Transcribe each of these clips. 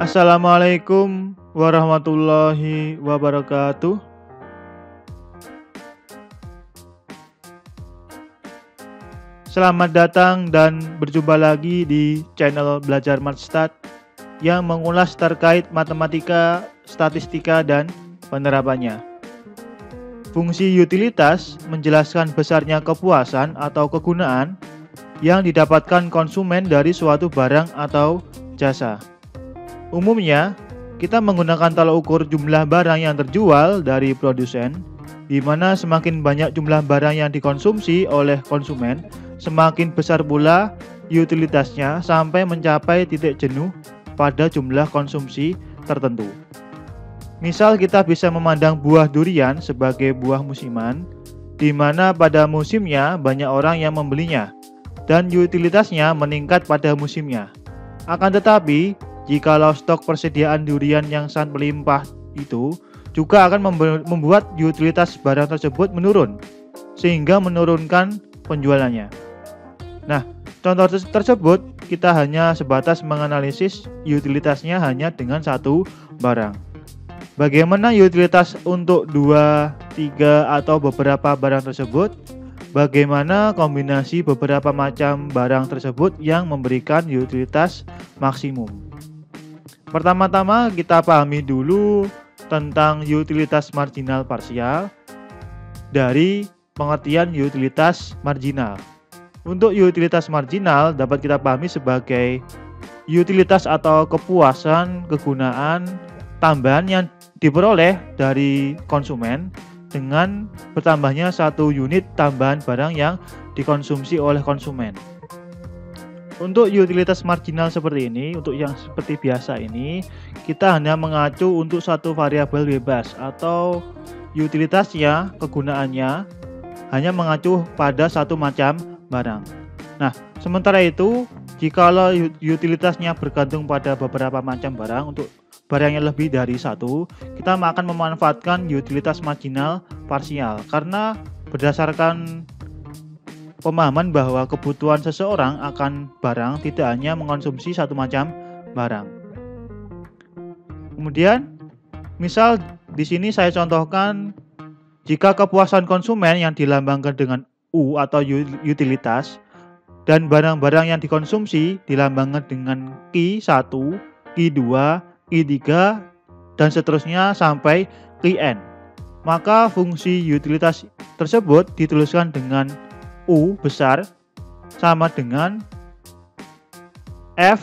Assalamualaikum warahmatullahi wabarakatuh. Selamat datang dan berjumpa lagi di channel Belajar Matstat yang mengulas terkait matematika, statistika, dan penerapannya. Fungsi utilitas menjelaskan besarnya kepuasan atau kegunaan yang didapatkan konsumen dari suatu barang atau jasa. Umumnya, kita menggunakan tolak ukur jumlah barang yang terjual dari produsen, di mana semakin banyak jumlah barang yang dikonsumsi oleh konsumen, semakin besar pula utilitasnya sampai mencapai titik jenuh pada jumlah konsumsi tertentu. Misal kita bisa memandang buah durian sebagai buah musiman, di mana pada musimnya banyak orang yang membelinya, dan utilitasnya meningkat pada musimnya. Akan tetapi, jikalau stok persediaan durian yang sangat melimpah itu juga akan membuat utilitas barang tersebut menurun, sehingga menurunkan penjualannya. Nah, contoh tersebut kita hanya sebatas menganalisis utilitasnya hanya dengan satu barang. Bagaimana utilitas untuk 2, 3, atau beberapa barang tersebut? Bagaimana kombinasi beberapa macam barang tersebut yang memberikan utilitas maksimum? Pertama-tama kita pahami dulu tentang utilitas marginal parsial dari pengertian utilitas marginal. Untuk utilitas marginal dapat kita pahami sebagai utilitas atau kepuasan kegunaan tambahan yang diperoleh dari konsumen dengan bertambahnya satu unit tambahan barang yang dikonsumsi oleh konsumen. Untuk utilitas marginal seperti ini, untuk yang seperti biasa ini, kita hanya mengacu untuk satu variabel bebas atau utilitasnya, kegunaannya hanya mengacu pada satu macam barang. Nah, sementara itu, jikalau utilitasnya bergantung pada beberapa macam barang, untuk barang yang lebih dari satu, kita akan memanfaatkan utilitas marginal parsial karena berdasarkan pemahaman bahwa kebutuhan seseorang akan barang tidak hanya mengkonsumsi satu macam barang. Kemudian, misal di sini saya contohkan jika kepuasan konsumen yang dilambangkan dengan U atau utilitas dan barang-barang yang dikonsumsi dilambangkan dengan Q1, Q2, Q3, dan seterusnya sampai Qn. Maka fungsi utilitas tersebut dituliskan dengan U besar sama dengan F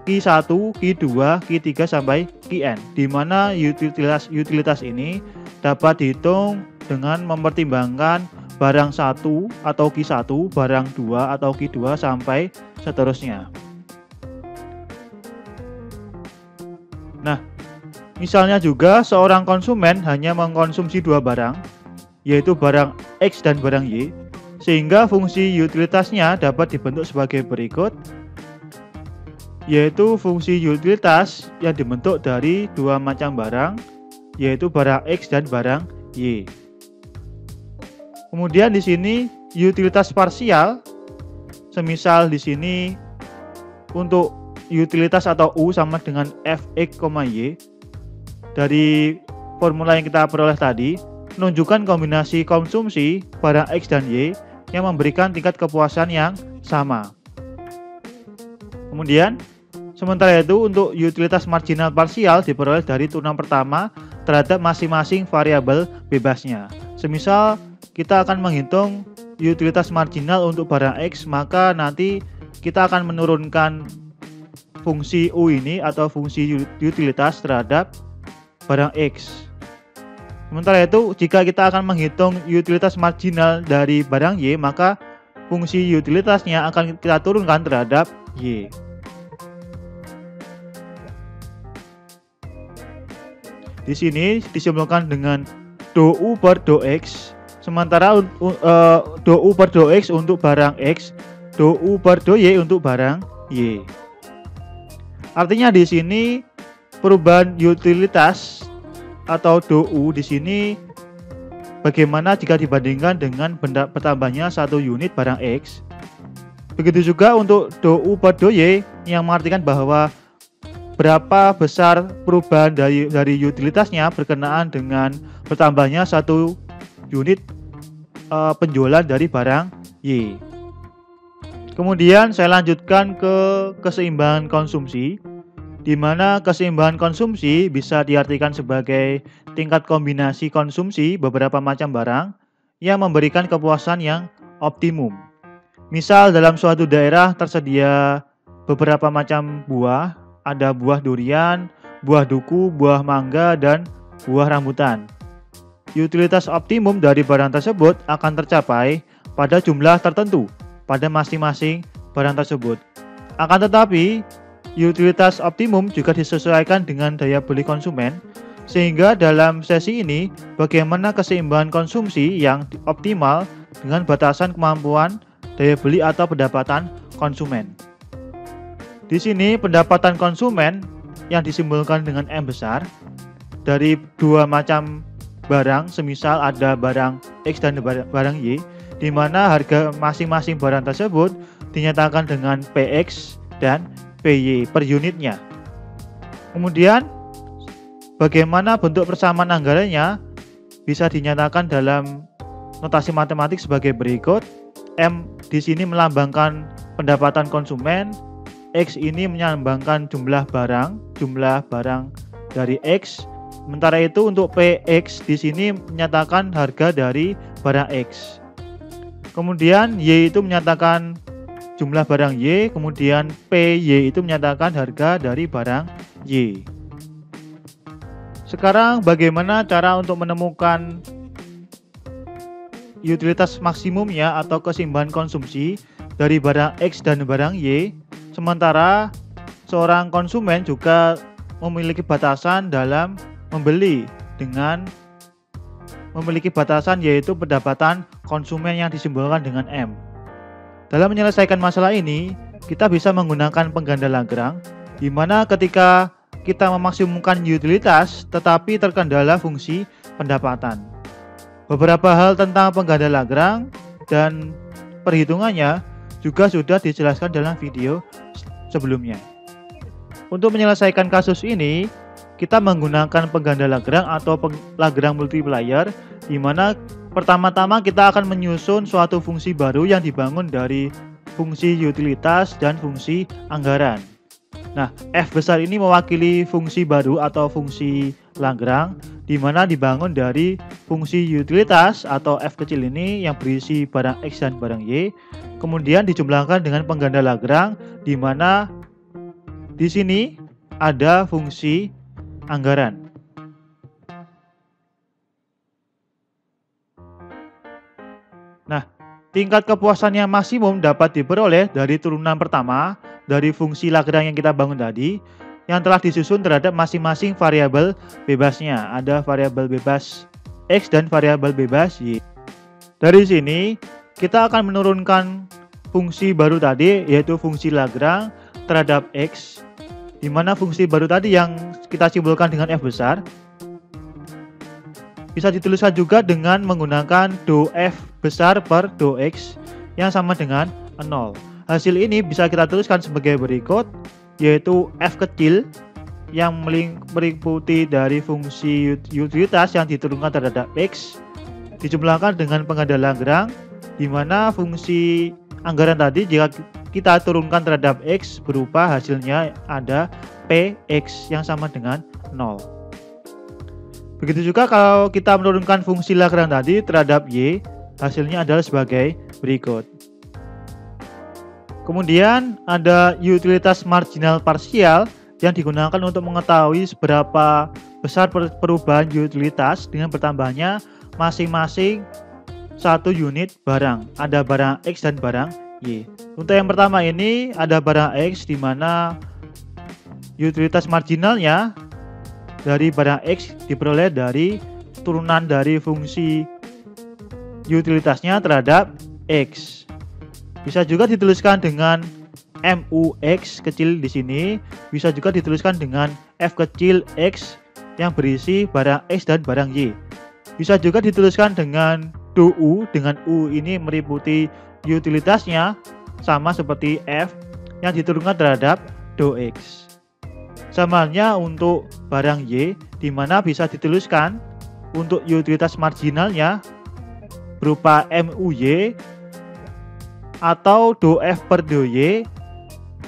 Q1, Q2, Q3 sampai Qn, di mana utilitas ini dapat dihitung dengan mempertimbangkan barang 1 atau Q1, barang 2 atau Q2 sampai seterusnya. Nah, misalnya juga seorang konsumen hanya mengkonsumsi dua barang, yaitu barang X dan barang Y, sehingga fungsi utilitasnya dapat dibentuk sebagai berikut, yaitu fungsi utilitas yang dibentuk dari dua macam barang, yaitu barang X dan barang Y. Kemudian di sini utilitas parsial, semisal di sini untuk utilitas atau U sama dengan Fx, Y. Dari formula yang kita peroleh tadi, menunjukkan kombinasi konsumsi barang X dan Y yang memberikan tingkat kepuasan yang sama. Kemudian, sementara itu untuk utilitas marginal parsial diperoleh dari turunan pertama terhadap masing-masing variabel bebasnya. Semisal kita akan menghitung utilitas marginal untuk barang X, maka nanti kita akan menurunkan fungsi U ini atau fungsi utilitas terhadap barang X. Sementara itu, jika kita akan menghitung utilitas marginal dari barang Y, maka fungsi utilitasnya akan kita turunkan terhadap Y. Di sini disimpulkan dengan do U per do X, sementara do U per do X untuk barang X, do U per do Y untuk barang Y. Artinya di sini perubahan utilitas atau do U di sini bagaimana jika dibandingkan dengan bertambahnya satu unit barang X. Begitu juga untuk do U per do Y yang mengartikan bahwa berapa besar perubahan dari utilitasnya berkenaan dengan bertambahnya satu unit penjualan dari barang Y. Kemudian saya lanjutkan ke keseimbangan konsumsi, di mana keseimbangan konsumsi bisa diartikan sebagai tingkat kombinasi konsumsi beberapa macam barang yang memberikan kepuasan yang optimum. Misal dalam suatu daerah tersedia beberapa macam buah, ada buah durian, buah duku, buah mangga, dan buah rambutan. Utilitas optimum dari barang tersebut akan tercapai pada jumlah tertentu pada masing-masing barang tersebut. Akan tetapi, utilitas optimum juga disesuaikan dengan daya beli konsumen, sehingga dalam sesi ini bagaimana keseimbangan konsumsi yang optimal dengan batasan kemampuan daya beli atau pendapatan konsumen. Di sini pendapatan konsumen yang disimbolkan dengan M besar dari dua macam barang, semisal ada barang X dan barang Y, di mana harga masing-masing barang tersebut dinyatakan dengan PX dan PY per unitnya. Kemudian bagaimana bentuk persamaan anggarannya bisa dinyatakan dalam notasi matematik sebagai berikut. M di sini melambangkan pendapatan konsumen, X ini melambangkan jumlah barang dari X. Sementara itu untuk PX di sini menyatakan harga dari barang X. Kemudian Y itu menyatakan jumlah barang Y, kemudian PY itu menyatakan harga dari barang Y. Sekarang bagaimana cara untuk menemukan utilitas maksimumnya atau keseimbangan konsumsi dari barang X dan barang Y, sementara seorang konsumen juga memiliki batasan dalam membeli dengan memiliki batasan, yaitu pendapatan konsumen yang disimbolkan dengan M. Dalam menyelesaikan masalah ini, kita bisa menggunakan pengganda Lagrange, di mana ketika kita memaksimumkan utilitas tetapi terkendala fungsi pendapatan. Beberapa hal tentang pengganda Lagrange dan perhitungannya juga sudah dijelaskan dalam video sebelumnya. Untuk menyelesaikan kasus ini, kita menggunakan pengganda Lagrange atau Lagrange multiplier, di mana pertama-tama kita akan menyusun suatu fungsi baru yang dibangun dari fungsi utilitas dan fungsi anggaran. Nah, F besar ini mewakili fungsi baru atau fungsi Lagrange, di mana dibangun dari fungsi utilitas atau F kecil ini yang berisi barang X dan barang Y, kemudian dijumlahkan dengan pengganda Lagrange, di mana di sini ada fungsi anggaran. Nah, tingkat kepuasan yang maksimum dapat diperoleh dari turunan pertama dari fungsi Lagrange yang kita bangun tadi, yang telah disusun terhadap masing-masing variabel bebasnya. Ada variabel bebas X dan variabel bebas Y. Dari sini, kita akan menurunkan fungsi baru tadi, yaitu fungsi Lagrange terhadap X, di mana fungsi baru tadi yang kita simbolkan dengan F besar bisa dituliskan juga dengan menggunakan do F besar per do X yang sama dengan 0. Hasil ini bisa kita tuliskan sebagai berikut, yaitu F kecil yang meliputi dari fungsi utilitas yang diturunkan terhadap X dijumlahkan dengan pengganda Lagrange, di mana fungsi anggaran tadi jika kita turunkan terhadap X berupa hasilnya ada PX yang sama dengan 0. Begitu juga kalau kita menurunkan fungsi Lagrange tadi terhadap Y, hasilnya adalah sebagai berikut. Kemudian ada utilitas marginal parsial yang digunakan untuk mengetahui seberapa besar perubahan utilitas dengan bertambahnya masing-masing satu unit barang. Ada barang X dan barang Y. Untuk yang pertama ini ada barang X, di mana utilitas marginalnya dari barang X diperoleh dari turunan dari fungsi utilitasnya terhadap X. Bisa juga dituliskan dengan MUX kecil di sini, bisa juga dituliskan dengan F kecil X yang berisi barang X dan barang Y. Bisa juga dituliskan dengan do U, dengan U ini meliputi utilitasnya sama seperti F yang diturunkan terhadap do X. Sama halnya untuk barang Y, di mana bisa dituliskan untuk utilitas marginalnya berupa MUY atau do F per do Y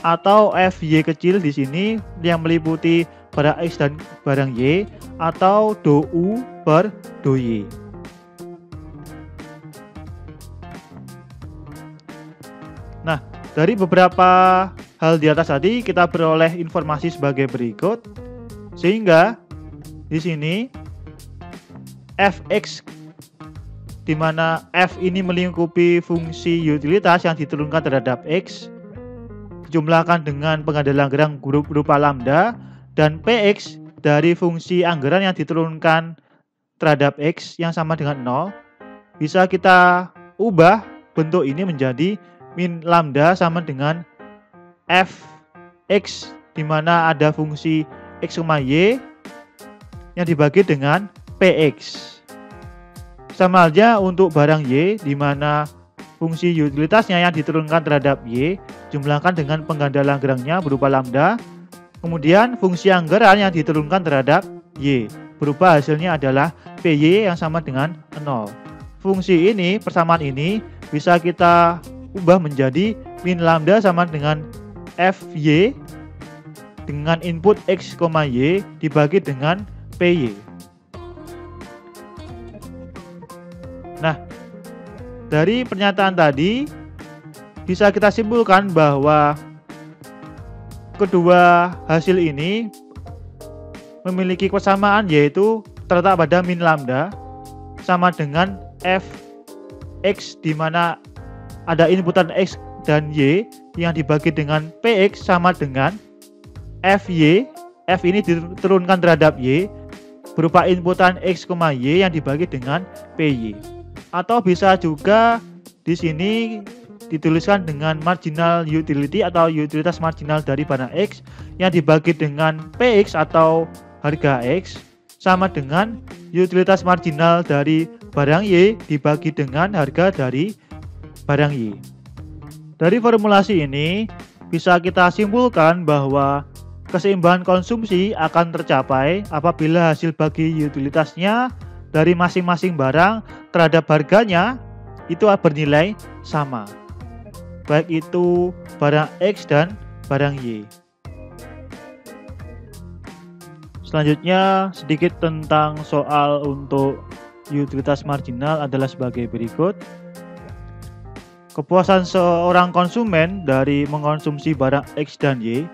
atau FY kecil di sini yang meliputi barang X dan barang Y atau do U per do Y. Nah, dari beberapa hal di atas tadi kita beroleh informasi sebagai berikut, sehingga di sini Fx di mana F ini melingkupi fungsi utilitas yang diturunkan terhadap X dijumlahkan dengan penggandalan Lagrange berupa lambda, dan Px dari fungsi anggaran yang diturunkan terhadap X yang sama dengan 0 bisa kita ubah bentuk ini menjadi min lambda sama dengan Fx di mana ada fungsi X, Y yang dibagi dengan Px. Sama halnya untuk barang Y di mana fungsi utilitasnya yang diturunkan terhadap Y jumlahkan dengan penggandalan Lagrange-nya berupa lambda. Kemudian fungsi anggaran yang diturunkan terhadap Y berupa hasilnya adalah PY yang sama dengan 0. Fungsi ini, persamaan ini bisa kita ubah menjadi min lambda sama dengan Fy dengan input X, Y dibagi dengan PY. Nah, dari pernyataan tadi bisa kita simpulkan bahwa kedua hasil ini memiliki kesamaan, yaitu terletak pada min lambda sama dengan Fx di mana ada inputan X dan Y yang dibagi dengan Px sama dengan Fy. F ini diturunkan terhadap Y berupa inputan X, Y yang dibagi dengan Py. Atau bisa juga di sini dituliskan dengan marginal utility atau utilitas marginal dari barang X yang dibagi dengan Px atau harga X sama dengan utilitas marginal dari barang Y dibagi dengan harga dari barang Y. Dari formulasi ini bisa kita simpulkan bahwa keseimbangan konsumsi akan tercapai apabila hasil bagi utilitasnya dari masing-masing barang terhadap harganya itu bernilai sama, baik itu barang X dan barang Y. Selanjutnya sedikit tentang soal untuk utilitas marginal adalah sebagai berikut. Kepuasan seorang konsumen dari mengkonsumsi barang X dan Y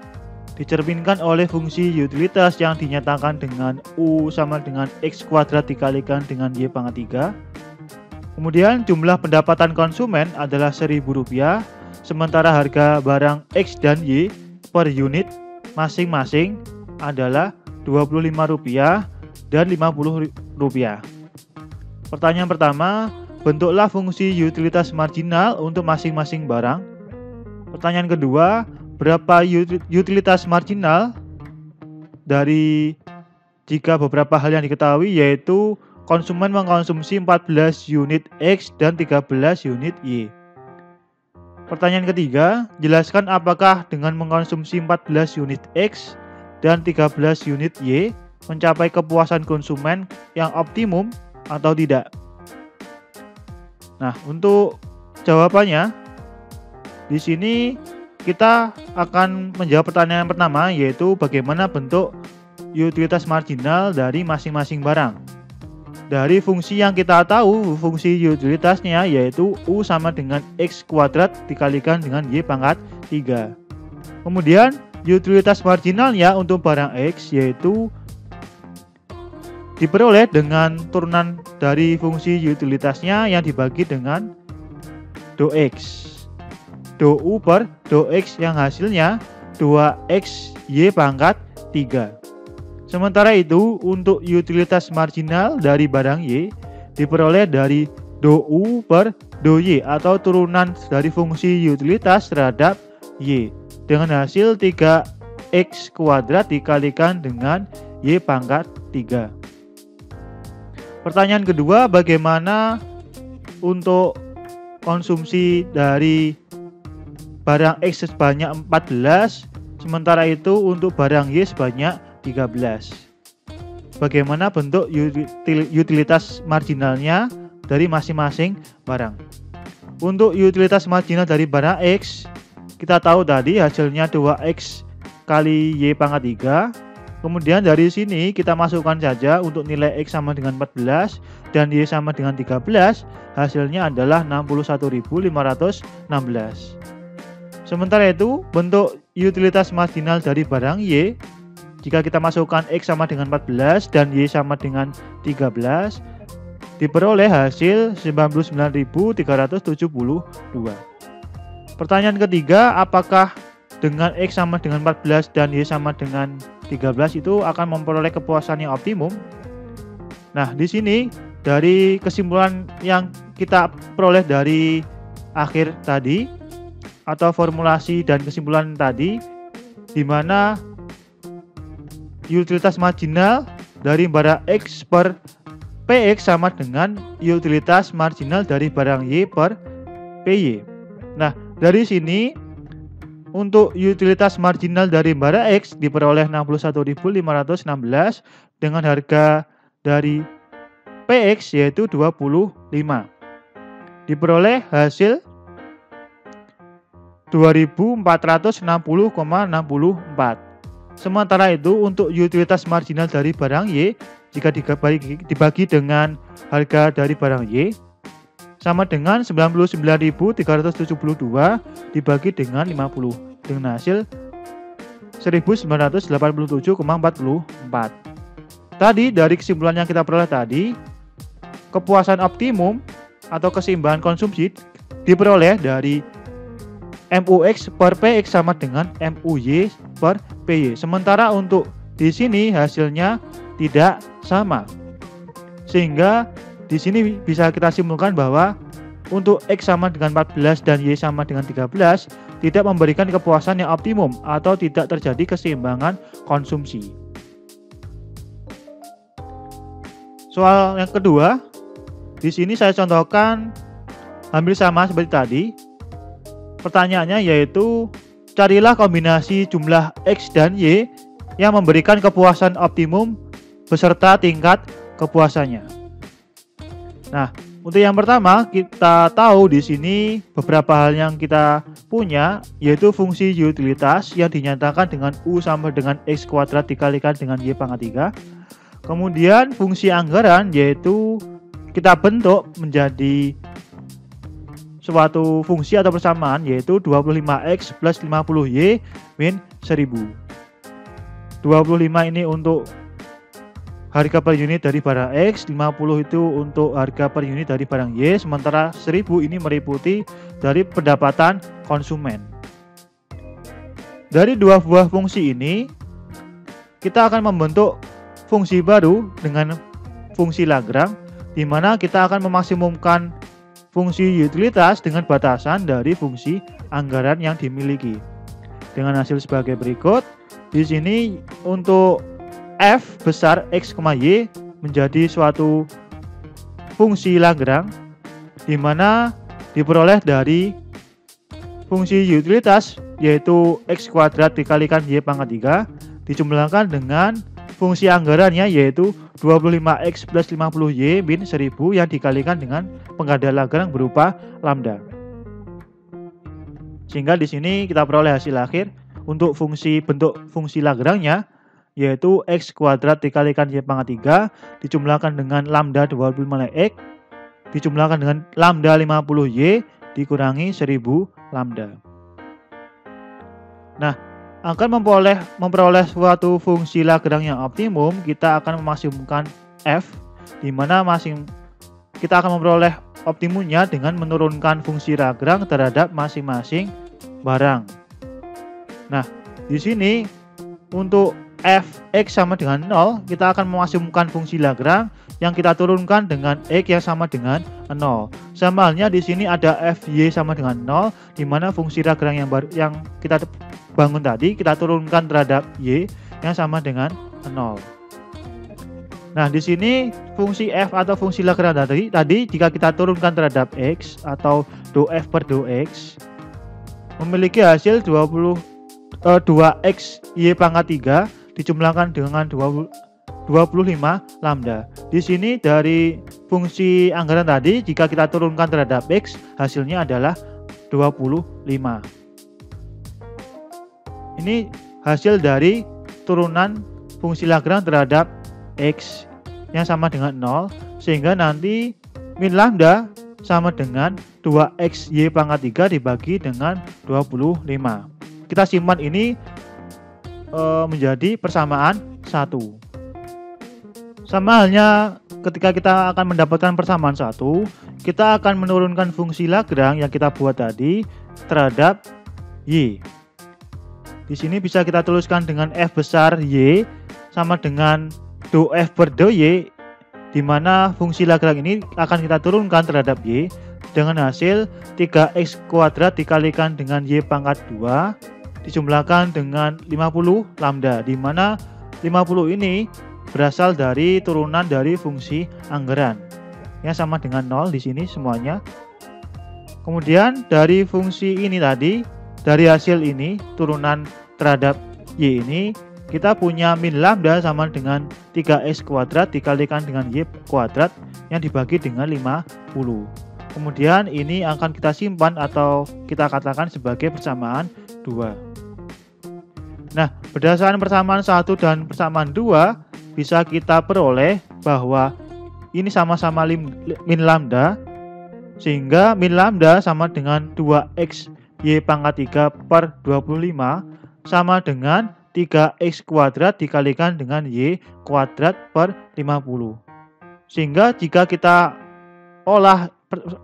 dicerminkan oleh fungsi utilitas yang dinyatakan dengan U sama dengan X kuadrat dikalikan dengan Y pangkat 3. Kemudian jumlah pendapatan konsumen adalah Rp1.000, sementara harga barang X dan Y per unit masing-masing adalah Rp25 dan Rp50. Pertanyaan pertama, bentuklah fungsi utilitas marginal untuk masing-masing barang. Pertanyaan kedua, berapa utilitas marginal dari jika beberapa hal yang diketahui, yaitu konsumen mengkonsumsi 14 unit X dan 13 unit Y. Pertanyaan ketiga, jelaskan apakah dengan mengkonsumsi 14 unit X dan 13 unit Y mencapai kepuasan konsumen yang optimum atau tidak. Nah, untuk jawabannya di sini kita akan menjawab pertanyaan pertama, yaitu bagaimana bentuk utilitas marginal dari masing-masing barang. Dari fungsi yang kita tahu, fungsi utilitasnya yaitu U sama dengan X kuadrat dikalikan dengan Y pangkat 3. Kemudian utilitas marginalnya untuk barang X yaitu diperoleh dengan turunan dari fungsi utilitasnya yang dibagi dengan do X. Do U per do X yang hasilnya 2X Y pangkat 3. Sementara itu untuk utilitas marginal dari barang Y diperoleh dari do U per do Y atau turunan dari fungsi utilitas terhadap Y dengan hasil 3X kuadrat dikalikan dengan Y pangkat 3. Pertanyaan kedua, bagaimana untuk konsumsi dari barang X sebanyak 14, Sementara itu untuk barang Y sebanyak 13. Bagaimana bentuk utilitas marginalnya dari masing-masing barang? Untuk utilitas marginal dari barang X, kita tahu tadi hasilnya 2X kali Y pangkat 3. Kemudian dari sini kita masukkan saja untuk nilai X sama dengan 14 dan Y sama dengan 13. Hasilnya adalah 61.516. Sementara itu bentuk utilitas marginal dari barang Y, jika kita masukkan X sama dengan 14 dan Y sama dengan 13, diperoleh hasil 99.372. Pertanyaan ketiga, apakah dengan X sama dengan 14 dan Y sama dengan 13 itu akan memperoleh kepuasan yang optimum? Nah, di sini dari kesimpulan yang kita peroleh dari akhir tadi atau formulasi dan kesimpulan tadi, di mana utilitas marginal dari barang X per PX sama dengan utilitas marginal dari barang Y per PY. Nah, dari sini untuk utilitas marginal dari barang X diperoleh 61.516 dengan harga dari PX yaitu 25. Diperoleh hasil 2.460,64. Sementara itu untuk utilitas marginal dari barang Y jika dibagi dengan harga dari barang Y sama dengan 99.372 dibagi dengan 50 dengan hasil 1987,44. Tadi dari kesimpulan yang kita peroleh tadi, kepuasan optimum atau keseimbangan konsumsi diperoleh dari MUX per PX sama dengan MUY per PY. Sementara untuk di sini hasilnya tidak sama. Sehingga di sini bisa kita simpulkan bahwa untuk X sama dengan 14 dan Y sama dengan 13 tidak memberikan kepuasan yang optimum atau tidak terjadi keseimbangan konsumsi. Soal yang kedua, di sini saya contohkan hampir sama seperti tadi. Pertanyaannya yaitu carilah kombinasi jumlah X dan Y yang memberikan kepuasan optimum beserta tingkat kepuasannya. Nah, untuk yang pertama kita tahu di sini beberapa hal yang kita punya yaitu fungsi utilitas yang dinyatakan dengan U sama dengan X kuadrat dikalikan dengan Y pangkat 3. Kemudian fungsi anggaran yaitu kita bentuk menjadi suatu fungsi atau persamaan yaitu 25X plus 50Y min 1000. 25 ini untuk harga per unit dari barang X, 50 itu untuk harga per unit dari barang Y, sementara 1000 ini meliputi dari pendapatan konsumen. Dari dua buah fungsi ini, kita akan membentuk fungsi baru dengan fungsi Lagrange, di mana kita akan memaksimumkan fungsi utilitas dengan batasan dari fungsi anggaran yang dimiliki. Dengan hasil sebagai berikut, di sini untuk F besar X, Y menjadi suatu fungsi Lagrange di mana diperoleh dari fungsi utilitas yaitu X kuadrat dikalikan Y pangkat 3 dijumlahkan dengan fungsi anggarannya yaitu 25X plus 50Y min 1000 yang dikalikan dengan penggantian Lagrange berupa lambda. Sehingga di sini kita peroleh hasil akhir untuk bentuk fungsi Lagrange-nya yaitu X kuadrat dikalikan Y pangkat 3 dijumlahkan dengan lambda 25X dijumlahkan dengan lambda 50Y dikurangi 1000 lambda. Nah, akan memperoleh suatu fungsi Lagrange yang optimum, kita akan memaksimumkan F, di mana kita akan memperoleh optimumnya dengan menurunkan fungsi Lagrange terhadap masing-masing barang. Nah, di sini untuk Fx sama dengan 0, kita akan memaksimumkan fungsi Lagrange yang kita turunkan dengan X yang sama dengan 0. Sama halnya di sini ada Fy sama dengan 0, di mana fungsi Lagrange yang kita bangun tadi kita turunkan terhadap Y yang sama dengan 0. Nah, di sini fungsi F atau fungsi Lagrange tadi jika kita turunkan terhadap X atau dou F per dou X memiliki hasil 2x Y pangkat 3 dijumlahkan dengan 25 lambda. Di sini dari fungsi anggaran tadi, jika kita turunkan terhadap X, hasilnya adalah 25. Ini hasil dari turunan fungsi Lagrange terhadap X yang sama dengan 0, sehingga nanti min lambda sama dengan 2x Y pangkat 3 dibagi dengan 25. Kita simpan ini menjadi persamaan 1. Sama halnya ketika kita akan mendapatkan persamaan 1, kita akan menurunkan fungsi Lagrange yang kita buat tadi terhadap Y. Di sini bisa kita tuliskan dengan F besar Y sama dengan do F per do Y, di mana fungsi Lagrange ini akan kita turunkan terhadap Y dengan hasil 3x kuadrat dikalikan dengan Y pangkat 2 dijumlahkan dengan 50 lambda, di mana 50 ini berasal dari turunan dari fungsi anggaran yang sama dengan 0 di sini semuanya. Kemudian dari fungsi ini tadi, dari hasil ini turunan terhadap Y ini, kita punya min lambda sama dengan 3x kuadrat dikalikan dengan Y kuadrat yang dibagi dengan 50. Kemudian ini akan kita simpan atau kita katakan sebagai persamaan 2. Nah, berdasarkan persamaan 1 dan persamaan 2 bisa kita peroleh bahwa ini sama-sama min lambda, sehingga min lambda sama dengan 2x Y pangkat 3 per 25 sama dengan 3x kuadrat dikalikan dengan Y kuadrat per 50. Sehingga jika kita olah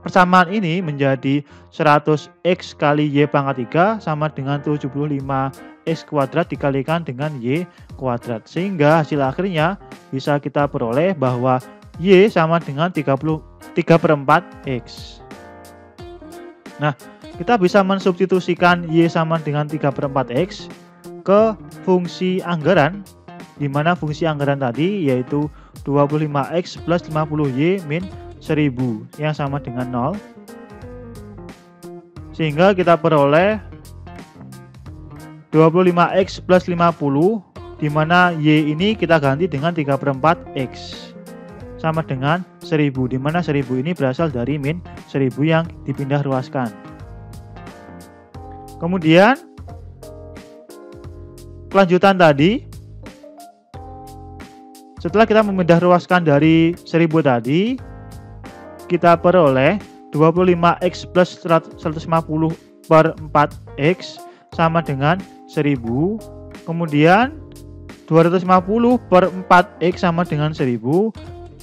persamaan ini menjadi 100x kali Y pangkat 3 sama dengan 75x kuadrat dikalikan dengan Y kuadrat. Sehingga hasil akhirnya bisa kita peroleh bahwa Y sama dengan 3/4x. Nah, kita bisa mensubstitusikan Y sama dengan 3/4x ke fungsi anggaran, di mana fungsi anggaran tadi yaitu 25x plus 50y min 1000 yang sama dengan 0. Sehingga kita peroleh 25x plus 50, di mana Y ini kita ganti dengan 3/4x sama dengan 1000, di mana 1000 ini berasal dari min 1000 yang dipindah ruaskan. Kemudian kelanjutan tadi, setelah kita memindah ruaskan dari 1000 tadi, kita peroleh 25x plus 150 per 4x sama dengan 1000. Kemudian 250 per 4x sama dengan 1000.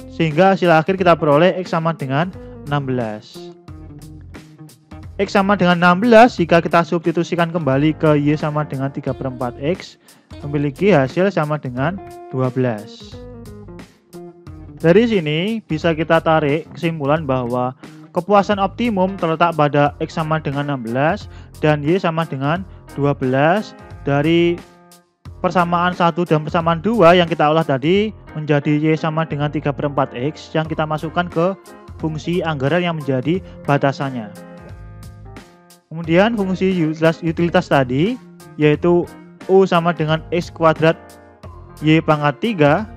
Sehingga hasil akhir kita peroleh x sama dengan 16. X sama dengan 16 jika kita substitusikan kembali ke Y sama dengan 3/4x, memiliki hasil sama dengan 12. Dari sini bisa kita tarik kesimpulan bahwa kepuasan optimum terletak pada X sama dengan 16 dan Y sama dengan 12 dari persamaan 1 dan persamaan 2 yang kita olah tadi menjadi Y sama dengan 3/4x yang kita masukkan ke fungsi anggaran yang menjadi batasannya. Kemudian fungsi utilitas tadi yaitu U sama dengan X kuadrat Y pangkat 3.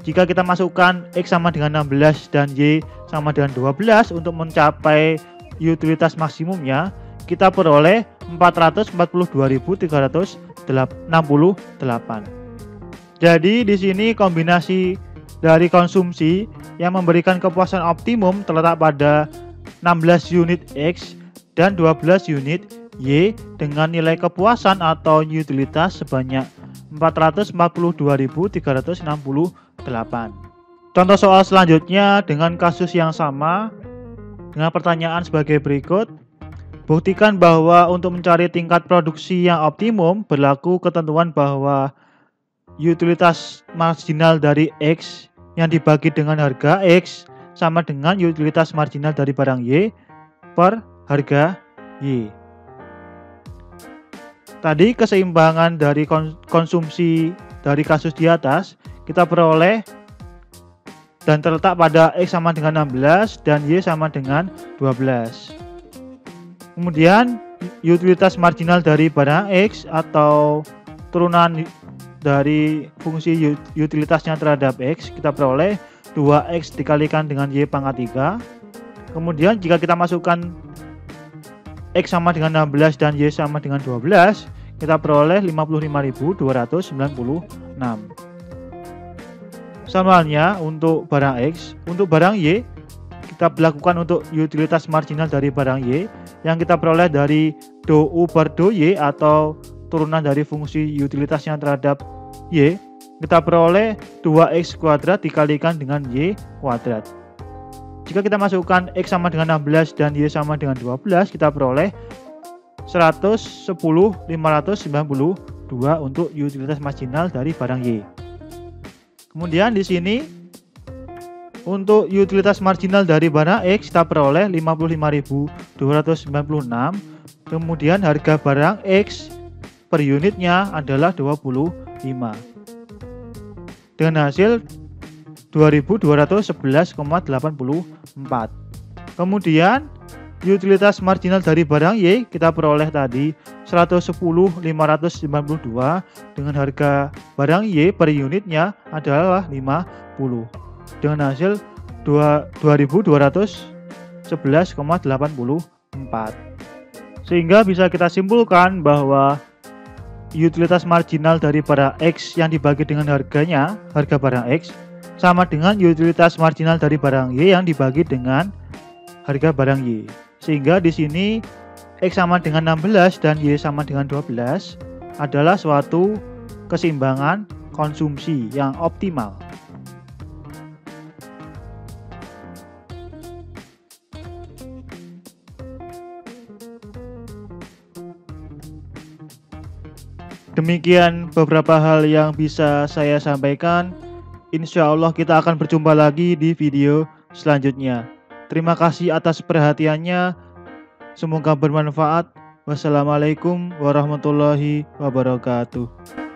Jika kita masukkan X sama dengan 16 dan Y sama dengan 12 untuk mencapai utilitas maksimumnya, kita peroleh 442.368. Jadi di sini kombinasi dari konsumsi yang memberikan kepuasan optimum terletak pada 16 unit X dan 12 unit Y dengan nilai kepuasan atau utilitas sebanyak 442.368. Contoh soal selanjutnya dengan kasus yang sama dengan pertanyaan sebagai berikut. Buktikan bahwa untuk mencari tingkat produksi yang optimum berlaku ketentuan bahwa utilitas marginal dari X yang dibagi dengan harga X sama dengan utilitas marginal dari barang Y per harga Y. Tadi keseimbangan dari konsumsi dari kasus di atas kita peroleh dan terletak pada X sama dengan 16 dan Y sama dengan 12. Kemudian utilitas marginal dari barang X atau turunan dari fungsi utilitasnya terhadap X, kita peroleh 2X dikalikan dengan Y pangkat 3. Kemudian jika kita masukkan X sama dengan 16 dan Y sama dengan 12, kita peroleh 55.296. Sama halnya untuk barang X, untuk barang Y, kita lakukan untuk utilitas marginal dari barang Y yang kita peroleh dari do U per do Y atau turunan dari fungsi utilitasnya terhadap Y, kita peroleh 2X kuadrat dikalikan dengan Y kuadrat. Jika kita masukkan X sama dengan 16 dan Y sama dengan 12, kita peroleh 110.592 untuk utilitas marginal dari barang Y. Kemudian di sini untuk utilitas marginal dari barang X kita peroleh 55.296. Kemudian harga barang X per unitnya adalah 25. Dengan hasil 2.211,84. Kemudian utilitas marginal dari barang Y kita peroleh tadi 110.592 dengan harga barang Y per unitnya adalah 50 dengan hasil 2.211,84. Sehingga bisa kita simpulkan bahwa utilitas marginal dari barang X yang dibagi dengan harganya, harga barang X, sama dengan utilitas marginal dari barang Y yang dibagi dengan harga barang Y. Sehingga di sini X sama dengan 16 dan Y sama dengan 12 adalah suatu keseimbangan konsumsi yang optimal. Demikian beberapa hal yang bisa saya sampaikan. Insya Allah kita akan berjumpa lagi di video selanjutnya. Terima kasih atas perhatiannya. Semoga bermanfaat. Wassalamualaikum warahmatullahi wabarakatuh.